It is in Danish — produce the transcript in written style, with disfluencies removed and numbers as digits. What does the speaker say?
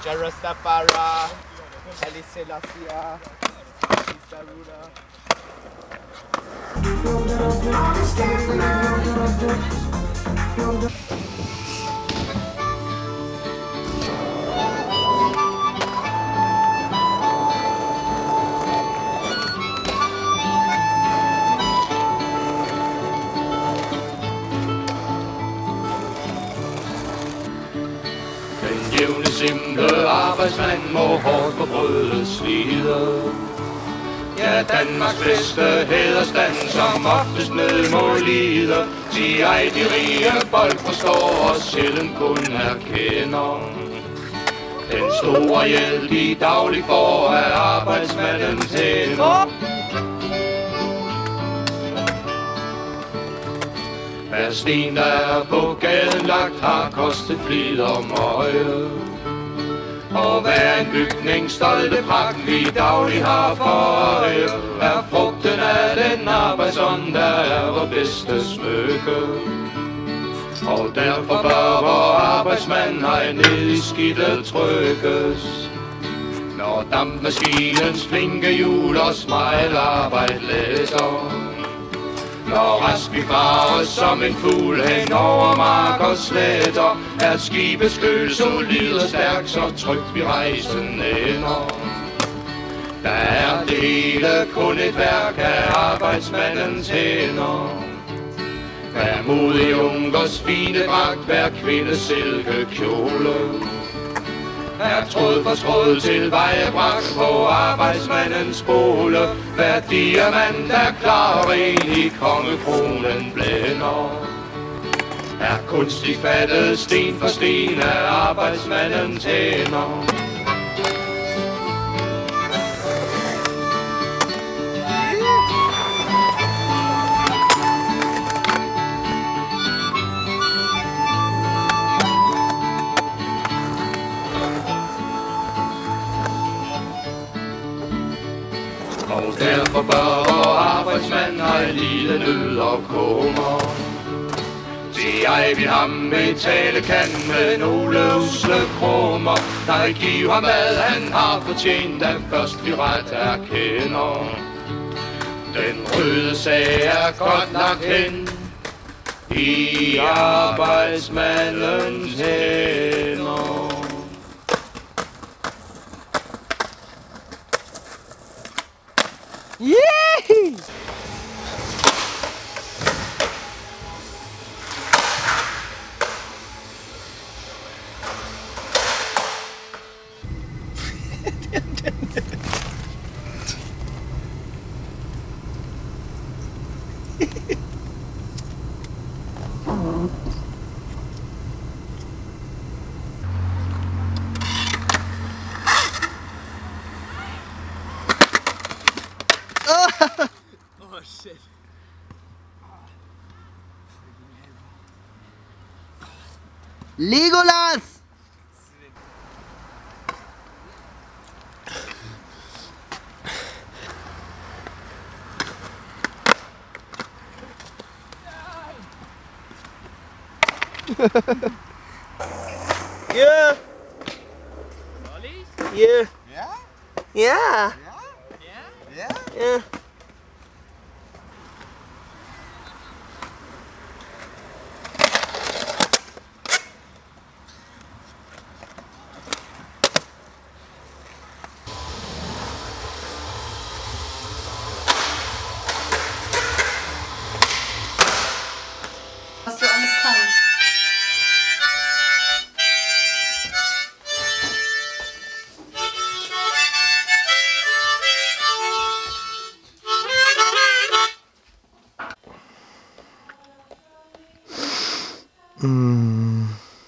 Jarastafara, Haile Selassie, Daruda. Den jævne simple arbejdsmand må hårdt på brødet slide. Ja, Danmarks bedste hæderstand, som oftest nød må lide. Sig ej, de rige folk forstår og sjældent kun erkender den store hjælp, de daglig får af arbejdsmandens hænder. Hver sten, der er på gaden lagt, har kostet flid og møje. Og hver en bygning stolte pragt, vi daglig har for øje, er frugten af den arbejdsånd, der er vor bedste smykke. Og derfor bør vor arbejdsmand ej ned i skidtet trykkes, når dampmaskinens flinke hjul og smejlarbejde læser. Når rask vi farves som en fugl hen over mark og sletter, er skibets køl solid og stærk, så trygt vi rejsen ender. Der er det hele kun et værk af arbejdsmandens hænder. Hver modig ungers fine dragt, hver kvindes silkekjole er tråd for tråd til vejebragt på arbejdsmandens båle. Hver diamant er klar og ren i kongekronen blænder, er kunstigt fattet sten for sten af arbejdsmandens hænder. Og derfor bør vor arbejdsmand ej lide nød og kummer. Sig ej, vi ham betale kan med nogle usle krummer. Nej, giv ham hvad han har fortjent, da først vi ret erkender. Den røde sag er godt lagt hen i arbejdsmandens hænder. Yay! Oh shit. Legolas! Yeah. Yeah. Yeah. Yeah. Yeah. Yeah. Was du alles kannst. Mm.